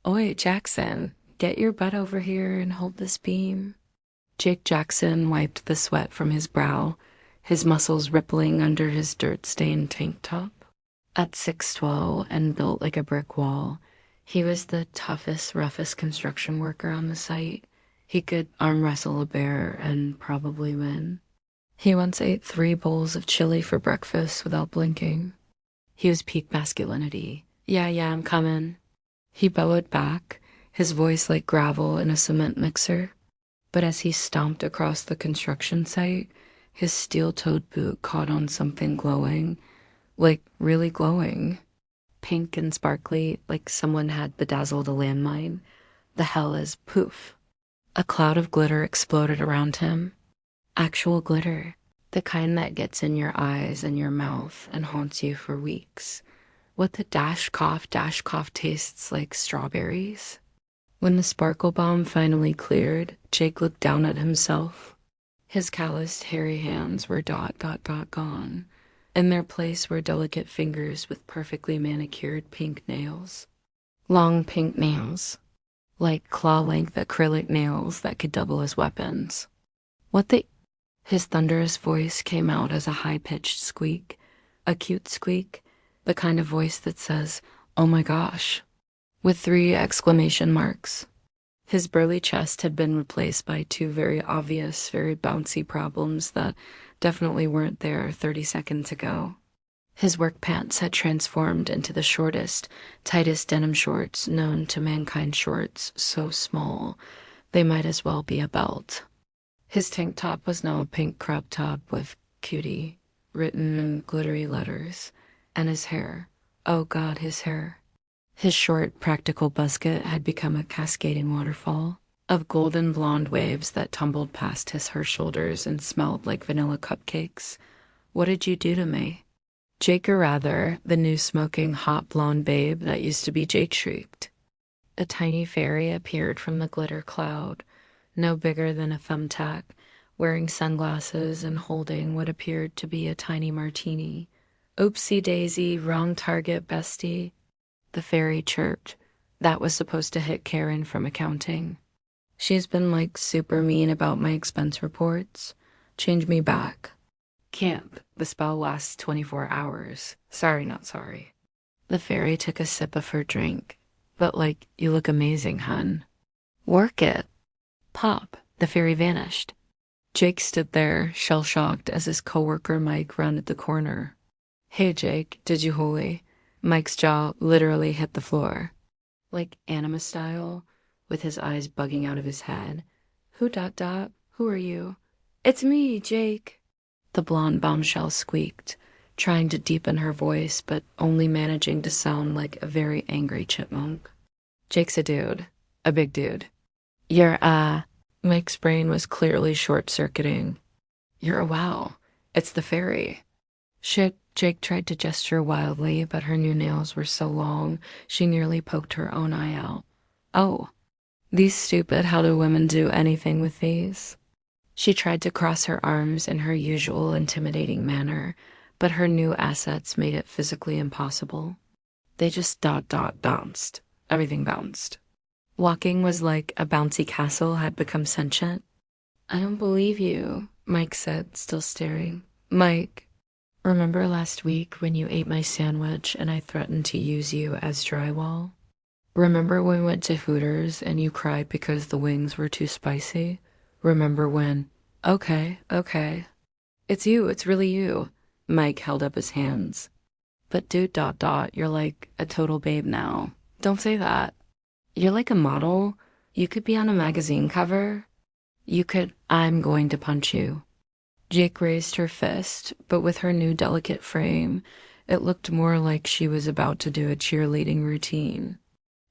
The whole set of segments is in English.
Oi, Jackson, get your butt over here and hold this beam. Jake Jackson wiped the sweat from his brow, his muscles rippling under his dirt-stained tank top. At 6'12" and built like a brick wall, he was the toughest, roughest construction worker on the site. He could arm wrestle a bear and probably win. He once ate 3 bowls of chili for breakfast without blinking. He was peak masculinity. Yeah, I'm coming. He bellowed back, his voice like gravel in a cement mixer. But as he stomped across the construction site, his steel-toed boot caught on something glowing, like really glowing. Pink and sparkly, like someone had bedazzled a landmine. The hell is poof. A cloud of glitter exploded around him. Actual glitter. The kind that gets in your eyes and your mouth and haunts you for weeks. What the dash cough tastes like strawberries. When the sparkle bomb finally cleared, Jake looked down at himself. His calloused, hairy hands were gone. In their place were delicate fingers with perfectly manicured pink nails. Long pink nails. Like claw-length acrylic nails that could double as weapons. What the... His thunderous voice came out as a high-pitched squeak. A cute squeak. The kind of voice that says, "Oh my gosh," with 3 exclamation marks. His burly chest had been replaced by 2 very obvious, very bouncy problems that definitely weren't there 30 seconds ago. His work pants had transformed into the shortest, tightest denim shorts known to mankind, shorts so small they might as well be a belt. His tank top was now a pink crop top with "cutie" written in glittery letters, and his hair, oh God, his hair. His short, practical busket had become a cascading waterfall of golden blonde waves that tumbled past his hair shoulders and smelled like vanilla cupcakes. What did you do to me? Jake, or rather, the new smoking hot blonde babe that used to be Jake, shrieked. A tiny fairy appeared from the glitter cloud, no bigger than a thumbtack, wearing sunglasses and holding what appeared to be a tiny martini. Oopsie daisy, wrong target, bestie. The fairy chirped. That was supposed to hit Karen from accounting. She's been like super mean about my expense reports. Change me back. Can't. The spell lasts 24 hours. Sorry, not sorry. The fairy took a sip of her drink. But like, you look amazing, hun. Work it. Pop. The fairy vanished. Jake stood there, shell-shocked, as his coworker Mike rounded the corner. Hey, Jake, did you holy? Mike's jaw literally hit the floor. Like anima style, with his eyes bugging out of his head. Who ... Who are you? It's me, Jake. The blonde bombshell squeaked, trying to deepen her voice, but only managing to sound like a very angry chipmunk. Jake's a dude. A big dude. You're, Mike's brain was clearly short-circuiting. You're a wow. It's the fairy. Shit, Jake tried to gesture wildly, but her new nails were so long, she nearly poked her own eye out. Oh. These stupid how do women do anything with these? She tried to cross her arms in her usual intimidating manner, but her new assets made it physically impossible. They just bounced. Everything bounced. Walking was like a bouncy castle had become sentient. I don't believe you, Mike said, still staring. Mike, remember last week when you ate my sandwich and I threatened to use you as drywall? Remember when we went to Hooters and you cried because the wings were too spicy? Remember when... Okay. It's you, it's really you. Mike held up his hands. But dude, you're like a total babe now. Don't say that. You're like a model. You could be on a magazine cover. You could... I'm going to punch you. Jake raised her fist, but with her new delicate frame, it looked more like she was about to do a cheerleading routine.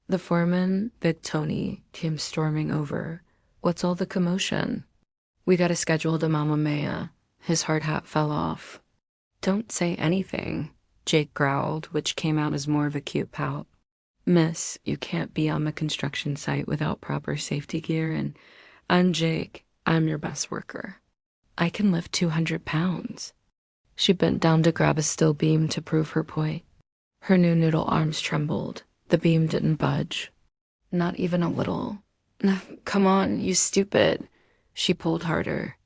The foreman, Big Tony, came storming over. What's all the commotion? We got a schedule to Mama Mia. His hard hat fell off. Don't say anything, Jake growled, which came out as more of a cute pout. Miss, you can't be on the construction site without proper safety gear, and I'm Jake. I'm your best worker. I can lift 200 pounds. She bent down to grab a steel beam to prove her point. Her new noodle arms trembled. The beam didn't budge. Not even a little. Come on, you stupid. She pulled harder.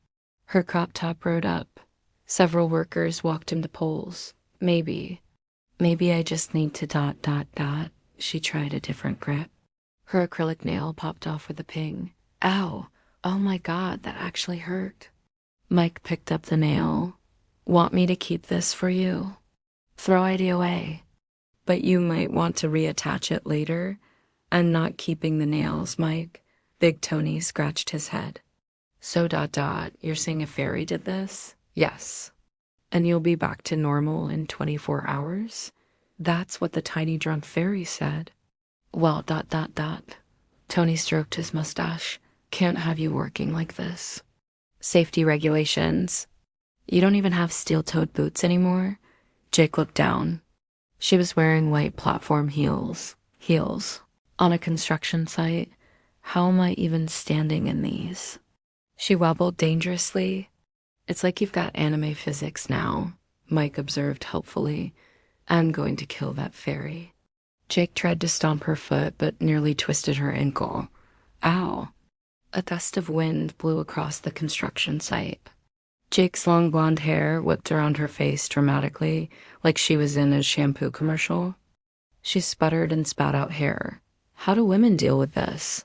Her crop top rode up. Several workers walked him to poles. Maybe I just need to ... She tried a different grip. Her acrylic nail popped off with a ping. Ow! Oh my God, that actually hurt. Mike picked up the nail. Want me to keep this for you? Throw ID away. But you might want to reattach it later. I'm not keeping the nails, Mike. Big Tony scratched his head. So ... You're saying a fairy did this? Yes. And you'll be back to normal in 24 hours? That's what the tiny drunk fairy said. Well ... Tony stroked his mustache. Can't have you working like this. Safety regulations. You don't even have steel-toed boots anymore? Jake looked down. She was wearing white platform heels. Heels. On a construction site. How am I even standing in these? She wobbled dangerously. It's like you've got anime physics now, Mike observed helpfully. I'm going to kill that fairy. Jake tried to stomp her foot, but nearly twisted her ankle. Ow. A gust of wind blew across the construction site. Jake's long blonde hair whipped around her face dramatically, like she was in a shampoo commercial. She sputtered and spat out hair. How do women deal with this?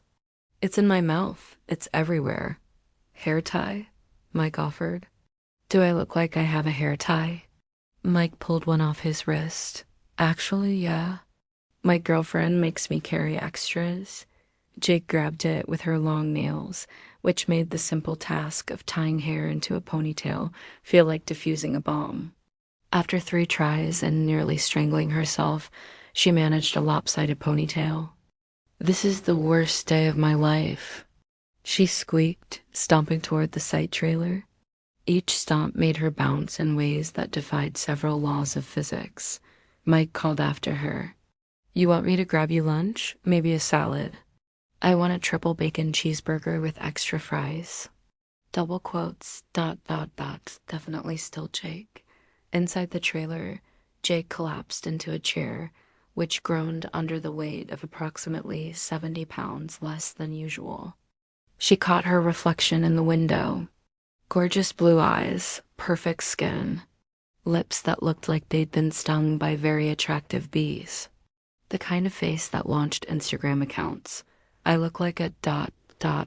It's in my mouth. It's everywhere. Hair tie? Mike offered. Do I look like I have a hair tie? Mike pulled one off his wrist. Actually, yeah. My girlfriend makes me carry extras. Jake grabbed it with her long nails, which made the simple task of tying hair into a ponytail feel like defusing a bomb. After 3 tries and nearly strangling herself, she managed a lopsided ponytail. This is the worst day of my life, she squeaked, stomping toward the site trailer. Each stomp made her bounce in ways that defied several laws of physics. Mike called after her. You want me to grab you lunch? Maybe a salad. I want a triple bacon cheeseburger with extra fries. Double quotes, ... Definitely still Jake. Inside the trailer, Jake collapsed into a chair, which groaned under the weight of approximately 70 pounds less than usual. She caught her reflection in the window. Gorgeous blue eyes, perfect skin, lips that looked like they'd been stung by very attractive bees. The kind of face that launched Instagram accounts. I look like a ...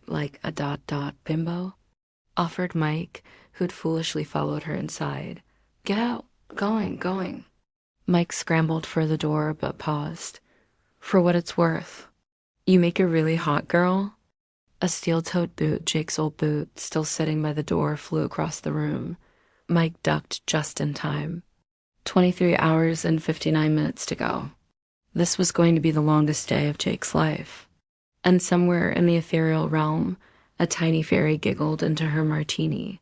like a ... Bimbo? Offered Mike, who'd foolishly followed her inside. Get out. Going. Mike scrambled for the door but paused. For what it's worth. You make a really hot girl? A steel-toed boot, Jake's old boot, still sitting by the door, flew across the room. Mike ducked just in time. 23 hours and 59 minutes to go. This was going to be the longest day of Jake's life. And somewhere in the ethereal realm, a tiny fairy giggled into her martini.